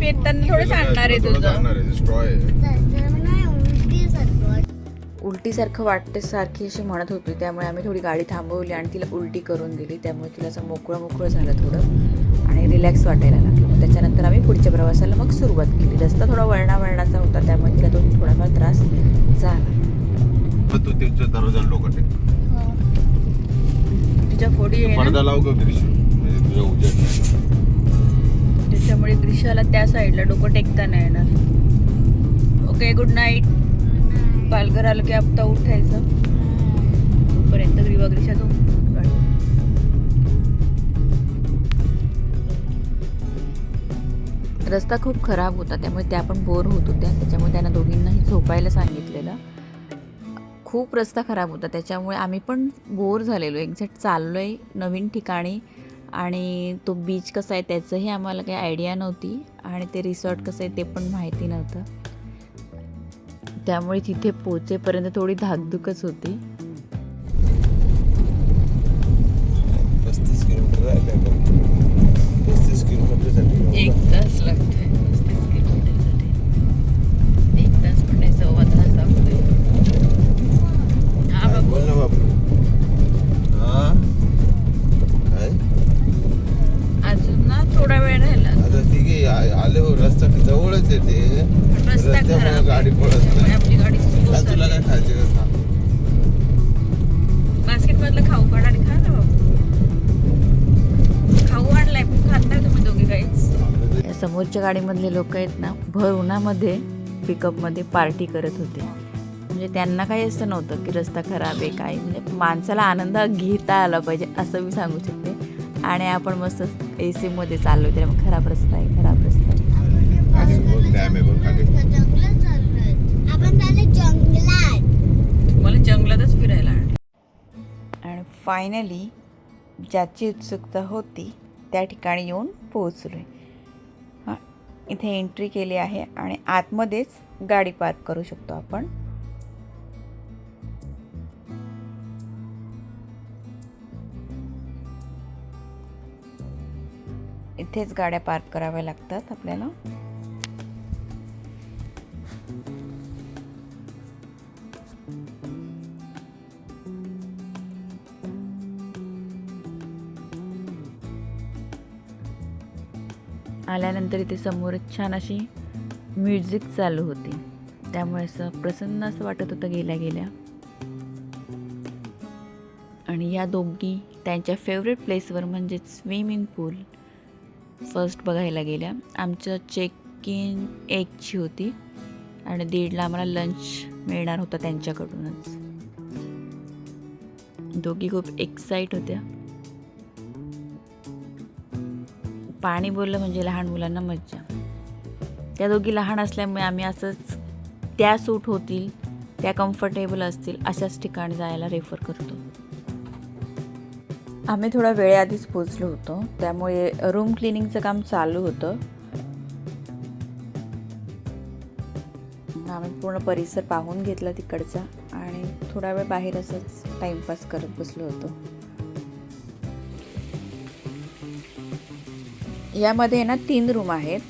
मी येताना थोडं सांगणार आहे तुझं. स्ट्रॉ आहे. उलटीसारखं वाटते सारखी अशी म्हणत होती, त्यामुळे आम्ही थोडी गाडी थांबवली आणि तिला उलटी करून दिली. त्यामुळे तिला असं मोकळं मोकळं झालं थोडं आणि रिलॅक्स वाटायला लागलं. त्याच्यानंतर आम्ही पुढच्या प्रवासाला मग सुरुवात केली. रस्ता थोडा वळणावळणाचा होता, त्यामुळे तिला तो थोडाफार त्रास झाला. तू तिच्या दरवाजाला लोक तुझ्या फोडी आहे पडदा ना, लाव का ग्रीश, म्हणजे तुझ्या उजेड नाही. त्याच्यामुळे ग्रीशाला त्या साईडला डोकं टेकता नाही येणार. Okay, good night. पालघर आलं की आता उठायचं. तोपर्यंत ग्रीशा तो रस्ता खूप खराब होता, त्यामुळे त्या पण बोर होत होत्या. त्याच्यामुळे त्यांना दोघींनाही झोपायला सांगितलेलं. खूप रस्ता खराब होता, त्याच्यामुळे आम्ही पण बोर झालेलो. एक्झॅक्ट चाललो आहे नवीन ठिकाणी आणि तो बीच कसा आहे त्याचंही आम्हाला काही आयडिया नव्हती आणि ते रिसॉर्ट कसं आहे ते पण माहिती नव्हतं. त्यामुळे तिथे पोहोचेपर्यंत थोडी धाकधुकच होती. 35 किलोमीटर राहिले. 35 किलोमीटरसाठी 1 तास लागतोय. 35 किलोमीटरसाठी 1 तास पण नाही, 1.25 तास लागतोय. हा बाबू, बोल ना बाबू. हा काय अजून ना थोडा वेळ राहिला. आता तिघे आले हो, रस्ता जवळच आहे ते. रस्ता रस्त्यामुळे खराब गाडी पडत त्यामुळे नाही. आपली गाडी का तुला काय खायचं का सांग? बास्केट मधलं खाऊ काढ आणि खा ना बाबू. खाऊ आणलाय पण खात नाही तुम्ही दोघे काहीच. या समोरच्या गाडीमधले लोक आहेत ना, भर उन्हामध्ये पिकअपमध्ये पार्टी करत होते. म्हणजे त्यांना काही असं नव्हतं की रस्ता खराब आहे काय, म्हणजे माणसाला आनंद घेता आला पाहिजे असं मी सांगू शकते. आणि आपण मस्त AC मध्ये चाललो, त्यामुळे खराब रस्ता आहे, खराब रस्ता आहे. खाली बघ, डॅम आहे बघ खाली. तुम्हाला जंगलातच फिरायला आणलं. आणि फायनली ज्याची उत्सुकता होती त्या ठिकाणी येऊन पोहोचलो. हां, इथे एंट्री केली आहे आणि आतमध्येच गाडी पार्क करू शकतो आपण. इथेच गाड्या पार्क कराव्या लागतात आपल्याला. आल्यानंतर इथे समोरच छान अशी म्युझिक चालू होती, त्यामुळे असं प्रसन्न असं वाटत होतं गेल्या गेल्या. आणि या दोघी त्यांच्या फेवरेट प्लेसवर म्हणजे स्विमिंग पूल फर्स्ट बघायला गेल्या. आमचं चेक इन 1ची होती आणि 1:30ला आम्हाला लंच मिळणार होता त्यांच्याकडूनच. दोघी खूप एक्साइट होत्या. पाणी बोललं म्हणजे लहान मुलांना मज्जा. त्या दोघी लहान असल्यामुळे आम्ही असंच त्या सूट होतील, त्या कम्फर्टेबल असतील अशाच ठिकाणी जायला रेफर करतो. आम्ही थोडा वेळेआधीच पोचलो होतो, त्यामुळे रूम क्लिनिंगचं काम चालू होतं. आम्ही पूर्ण परिसर पाहून घेतला तिकडचा आणि थोडा वेळ बाहेर असंच टाइमपास करत बसलो होतो. यामध्ये ना 3 रूम आहेत,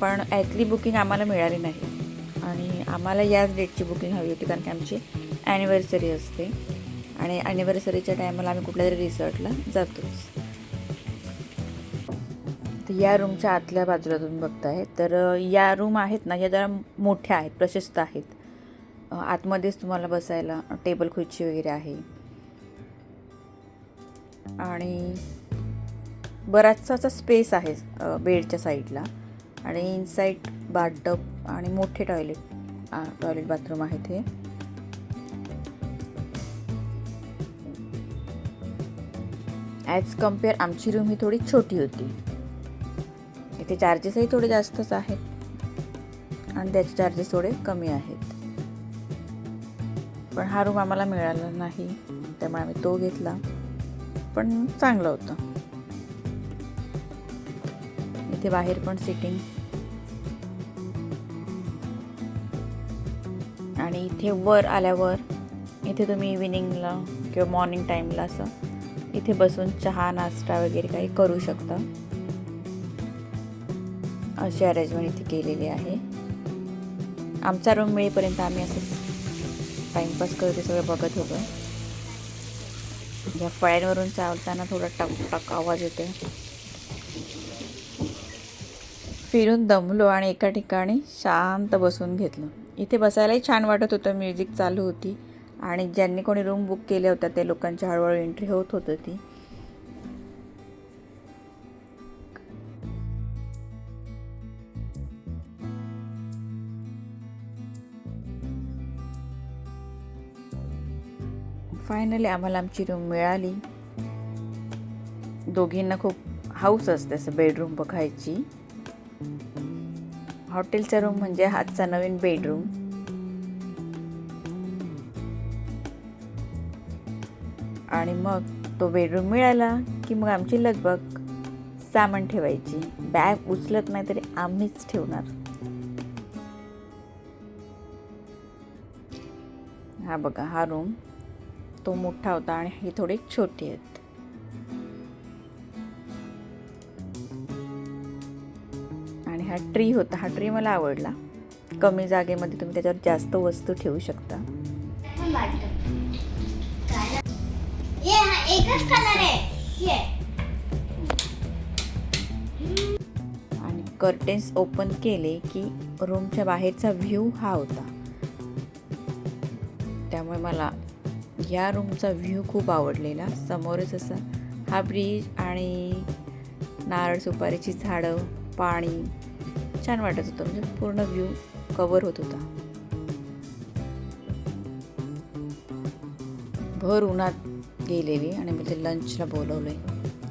पण ॲथली बुकिंग आम्हाला मिळाली नाही आणि आम्हाला याच डेटची बुकिंग हवी होती, कारण की आमची ॲनिव्हर्सरी असते आणि ॲनिव्हर्सरीच्या टायमाला आम्ही कुठल्या तरी रिसॉर्टला जातोच. तर या रूमच्या आतल्या बाजूला तुम्ही बघताय तर या रूम आहेत ना, या जरा मोठ्या आहेत, प्रशस्त आहेत. आतमध्येच तुम्हाला बसायला टेबल खुर्ची वगैरे आहे आणि बराचसा असा स्पेस आहे बेडच्या साईडला आणि इनसाईड बाथटब आणि मोठे टॉयलेट बाथरूम आहेत. हे ॲज कम्पेअर आमची रूम ही थोडी छोटी होती. इथे चार्जेसही थोडे जास्तच आहेत आणि त्याचे चार्जेस थोडे कमी आहेत. पण हा रूम आम्हाला मिळाला नाही, त्यामुळे आम्ही तो घेतला, पण चांगलं होतं. इथे बाहेर पण सिटिंग आणि इथे वर आल्यावर इथे तुम्ही इव्हिनिंगला किंवा मॉर्निंग टाईमला असं इथे बसून चहा नाश्ता वगैरे काही करू शकता. अशी अरेंजमेंट इथे केलेली आहे. आमचा रूम मिळेपर्यंत आम्ही असं टाईमपास करत सगळं बघत होतो. या फळ्यांवरून चालताना थोडा टक टक आवाज येतो. फिरून दमलो आणि एका ठिकाणी शांत बसून घेतलं. इथे बसायलाही छान वाटत होतं. म्युझिक चालू होती आणि ज्यांनी कोणी रूम बुक केल्या होत्या त्या लोकांची हळूहळू एंट्री होत होती ती. फायनली आम्हाला आमची रूम मिळाली. दोघींना खूप हाऊस असते असं बेडरूम बघायची. हॉटेलचा रूम म्हणजे हातचा नवीन बेडरूम. आणि मग तो बेडरूम मिळाला की मग आमची लगबग सामान ठेवायची. बॅग उचलत नाही तरी आम्हीच ठेवणार. हा बघा हा रूम, तो मोठा होता आणि ही थोडी छोटी आहेत. आणि हा ट्री होता. हा ट्री मला आवडला. कमी जागेमध्ये तुम्ही त्याच्यावर जास्त वस्तू ठेवू शकता. आणि कर्टेन्स ओपन केले की रूमच्या बाहेरचा व्ह्यू हा होता. त्यामुळे मला या रूमचा व्ह्यू खूप आवडलेला. समोरच असा हा ब्रिज आणि नारळ सुपारीची झाडं, पाणी छान वाटत होतं. म्हणजे पूर्ण व्ह्यू कव्हर होत होता. भर उन्हात गेलेली आणि मग ते लंचला बोलवलं आहे.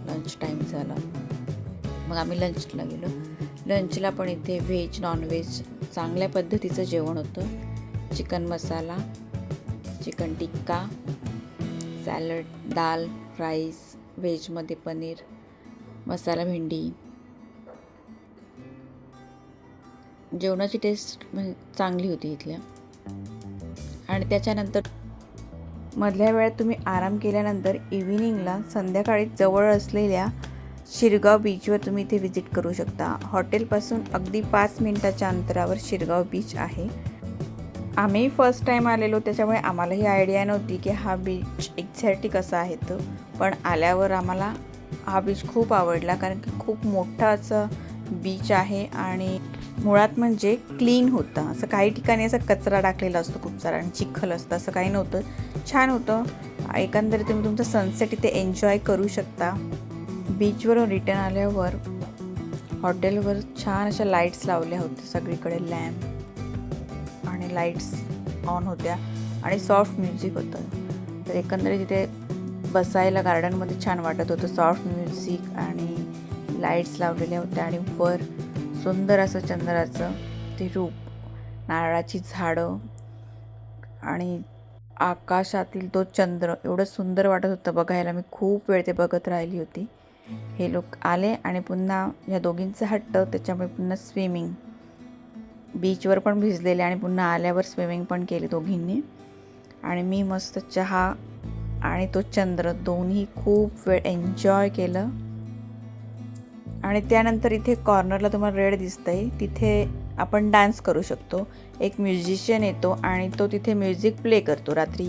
लंच टाईम झाला. मग आम्ही लंचला गेलो. लंचला पण इथे व्हेज नॉनव्हेज चांगल्या पद्धतीचं जेवण होतं. चिकन मसाला, चिकन टिक्का, सॅलड, दाल, राईस, व्हेजमध्ये पनीर, मसाला भेंडी. जेवणाची टेस्ट म्हणजे चांगली होती इथल्या. आणि त्याच्यानंतर मधल्या वेळात तुम्ही आराम केल्यानंतर इव्हिनिंगला संध्याकाळी जवळ असलेल्या शिरगाव बीचवर तुम्ही इथे व्हिजिट करू शकता. हॉटेलपासून अगदी 5 मिनिटाच्या अंतरावर शिरगाव बीच आहे. आम्ही फर्स्ट टाईम आलेलो त्याच्यामुळे आम्हालाही आयडिया नव्हती की हा बीच एक्झॅक्टली कसा आहे तो. पण आल्यावर आम्हाला हा बीच खूप आवडला. कारण की खूप मोठा असं बीच आहे आणि मुळात म्हणजे क्लीन होतं. असं काही ठिकाणी असा कचरा टाकलेला असतो खूप सारा आणि चिखल असतं, असं काही नव्हतं. छान होतं. एकंदरीत तुम्ही तुमचा सनसेट इथे एन्जॉय करू शकता. बीचवरून रिटर्न आल्यावर हॉटेलवर छान अशा लाईट्स लावल्या होत्या. सगळीकडे लॅम्प आणि लाईट्स ऑन होत्या आणि सॉफ्ट म्युझिक होतं. तर एकंदरीत तिथे बसायला गार्डनमध्ये छान वाटत होतं. सॉफ्ट म्युझिक आणि लाईट्स लावलेल्या होत्या आणि वर सुंदर असं चंद्राचं ते रूप, नारळाची झाडं आणि आकाशातील तो चंद्र एवढं सुंदर वाटत होतं बघायला. मी खूप वेळ ते बघत राहिली होती. हे लोक आले आणि पुन्हा या दोघींचा हट्ट, त्याच्यामुळे पुन्हा स्विमिंग, बीचवर पण भिजलेले आणि पुन्हा आल्यावर स्विमिंग पण केली दोघींनी. आणि मी मस्त चहा आणि तो चंद्र दोन्ही खूप वेळ एन्जॉय केलं. आणि त्यानंतर इथे कॉर्नरला तुम्हाला रेड दिसतंय, तिथे आपण डान्स करू शकतो. एक म्युझिशियन येतो आणि तो तिथे म्युझिक प्ले करतो. रात्री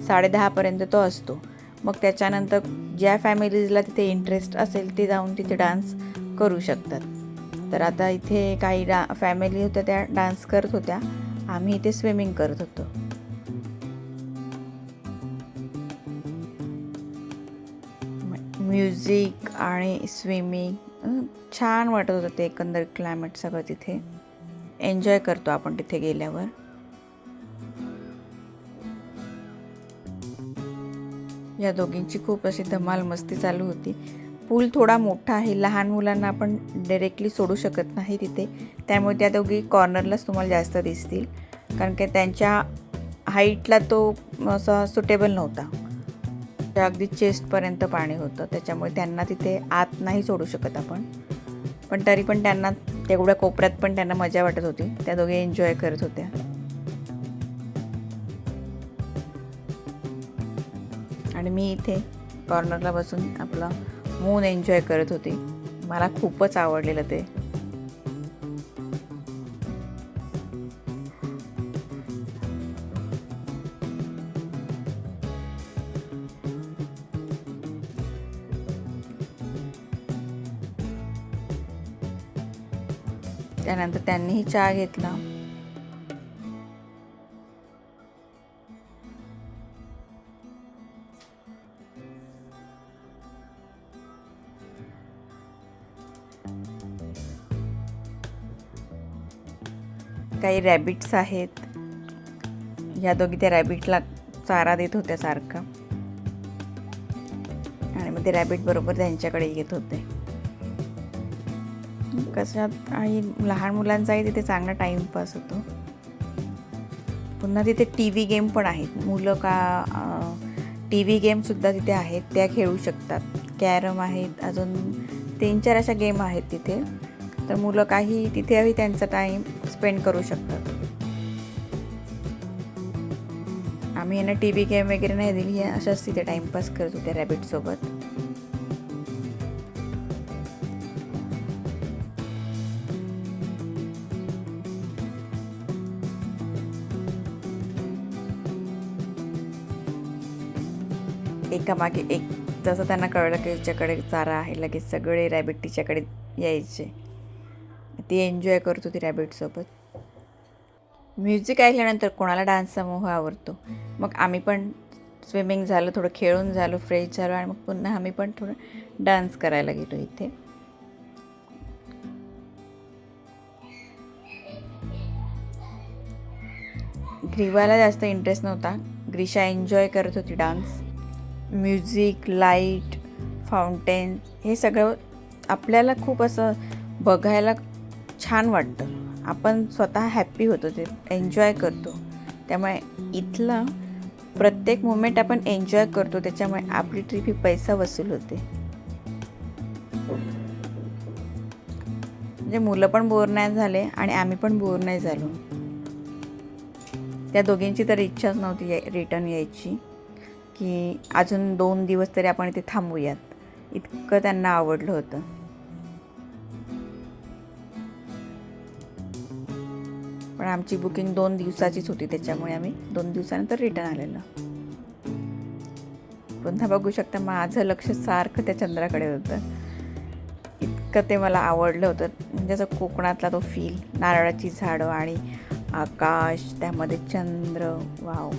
10:30पर्यंत तो असतो. मग त्याच्यानंतर ज्या फॅमिलीजला तिथे इंटरेस्ट असेल ते जाऊन तिथे डान्स करू शकतात. तर आता इथे काही फॅमिली होत्या त्या डान्स करत होत्या. आम्ही इथे स्विमिंग करत होतो. म्युझिक आणि स्विमिंग छान वाटत होतं ते. एकंदर क्लायमेट सगळं तिथे एन्जॉय करतो आपण तिथे गेल्यावर. या दोघींची खूप अशी धमाल मस्ती चालू होती. पूल थोडा मोठा आहे, लहान मुलांना आपण डायरेक्टली सोडू शकत नाही तिथे. त्यामुळे त्या दोघी कॉर्नरलाच तुम्हाला जास्त दिसतील, कारण की त्यांच्या हाईटला तो असा सुटेबल नव्हता. त्या अगदी चेस्टपर्यंत पाणी होतं, त्याच्यामुळे त्यांना तिथे आत नाही सोडू शकत आपण. पण तरी पण त्यांना तेवढ्या कोपऱ्यात पण त्यांना मजा वाटत होती. त्या दोघे एन्जॉय करत होत्या. आणि मी इथे कॉर्नरला बसून आपला मून एन्जॉय करत होती. मला खूपच आवडलेलं ते. त्यानंतर त्यांनीही चहा घेतला. काही रॅबिट्स आहेत. ह्या दोघी त्या रॅबिटला चारा देत होत्या सारखा आणि मग ते रॅबिट बरोबर त्यांच्याकडे येत होते. कशात आणि लहान मुलांचाही तिथे चांगला टाईमपास होतो. पुन्हा तिथे टी व्ही गेम पण आहेत. मुलं टी व्ही गेमसुद्धा तिथे आहेत, त्या खेळू शकतात. कॅरम आहेत, अजून 3-4 अशा गेम आहेत तिथे. तर मुलं काही तिथेही त्यांचा टाईम स्पेंड करू शकतात. आम्ही यांना टी व्ही गेम वगैरे नाही दिली, अशाच तिथे टाईमपास करत होत्या रॅबिटसोबत. एकामागे एक जसं त्यांना कळलं की तिच्याकडे चारा आहे, लगेच सगळे रॅबिट तिच्याकडे यायचे. ती एन्जॉय करत होती रॅबिटसोबत. म्युझिक ऐकल्यानंतर कोणाला डान्सचा मोह आवडतो. मग आम्ही पण स्विमिंग झालं, थोडं खेळून झालो, फ्रेश झालो आणि मग पुन्हा आम्ही पण थोडं डान्स करायला गेलो इथे. ग्रीवाला जास्त इंटरेस्ट नव्हता. ग्रीशा एन्जॉय करत होती डान्स. म्युझिक, लाईट, फाउंटेन हे सगळं आपल्याला खूप असं बघायला छान वाटतं. आपण स्वतः हॅप्पी होतो, ते एन्जॉय करतो. त्यामुळे इथलं प्रत्येक मोमेंट आपण एन्जॉय करतो. त्याच्यामुळे आपली ट्रिप ही पैसा वसूल होते. म्हणजे मुलं पण बोर नाही झाले आणि आम्ही पण बोर नाही झालो. त्या दोघींची तर इच्छाच नव्हती रिटर्न यायची, की अजून 2 दिवस तरी आपण इथे थांबूयात. इतकं त्यांना आवडलं होतं. पण आमची बुकिंग 2 दिवसाचीच होती, त्याच्यामुळे आम्ही 2 दिवसानंतर रिटर्न आलेलो. पुन्हा बघू शकता माझं लक्ष सारखं त्या चंद्राकडे होतं. इतकं ते मला आवडलं होतं. म्हणजे असं कोकणातला तो फील, नारळाची झाडं आणि आकाश, त्यामध्ये चंद्र, वाव.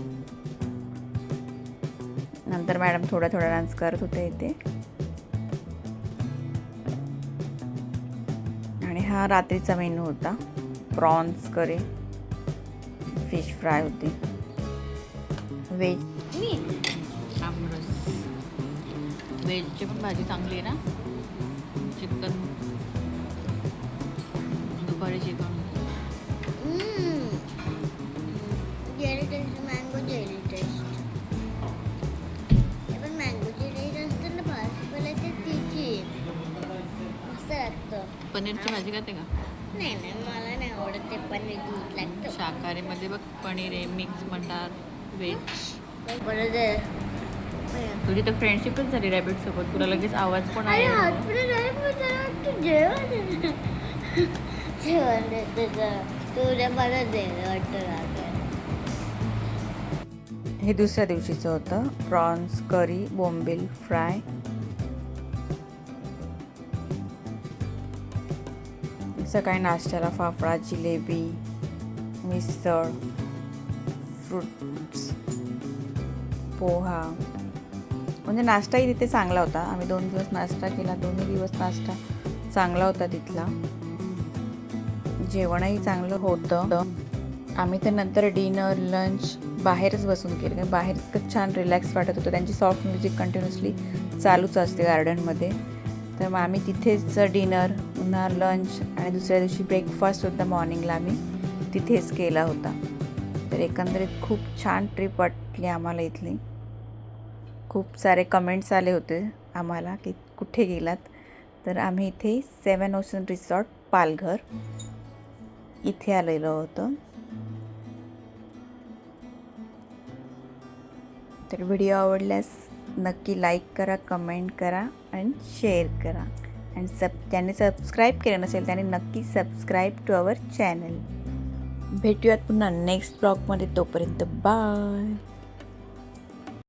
नंतर मॅडम थोडा डान्स करत होते इथे. आणि हा रात्रीचा मेनू होता. प्रॉन्स करी, फिश फ्राय होती, व्हेज आमरस. व्हेजची पण भाजी चांगली आहे ना. चिकन, दुपारी चिकन. Mango jelly taste. पण मँगो जेली असते ना भाजीपाल्याची, तिची मस्त लागतं. पनीरची भाजी खाते का? नाही मला नाही आवडत ते. पनीर दूध लागतं. शाकाहारीमध्ये बघ पनीर आहे, मिक्स मटार, व्हेज. बरोबर. तुझी तर फ्रेंडशिपच झाली रॅबिट सोबत. तुला लगेच आवाज पण आहे. जेवण देतं तुझ्या मला जेवण वाटतं. हे दुसऱ्या दिवशीचं होतं. प्रॉन्स करी, बोंबील फ्राय. सकाळी नाश्त्याला फाफडा, जिलेबी, मिसळ, फ्रूट्स, पोहा. म्हणजे नाश्ताही तिथे चांगला होता. आम्ही 2 दिवस नाश्ता केला. 2 दिवस नाश्ता चांगला होता तिथला. जेवणही चांगलं होतं. आम्ही तर नंतर डिनर, लंच बाहेरच बसून केलं. कारण बाहेर इतकं छान रिलॅक्स वाटत होतं. त्यांची सॉफ्ट म्युझिक कंटिन्युअसली चालूच असते गार्डनमध्ये. तर मग आम्ही तिथेच डिनर, पुन्हा लंच आणि दुसऱ्या दिवशी ब्रेकफास्टसुद्धा मॉर्निंगला आम्ही तिथेच केला होता. तर एकंदरीत खूप छान ट्रिप वाटली आम्हाला इथली. खूप सारे कमेंट्स आले होते आम्हाला की कुठे गेलात. तर आम्ही इथे 7 ओशन रिसॉर्ट पालघर इथे आलेलो होतो. तर व्हिडिओ आवडल्यास नक्की लाईक करा, कमेंट करा आणि शेअर करा. आणि ज्यांनी सबस्क्राईब केलं नसेल त्याने नक्की सबस्क्राईब टू अवर चॅनल. भेटूयात पुन्हा नेक्स्ट ब्लॉगमध्ये. तोपर्यंत बाय.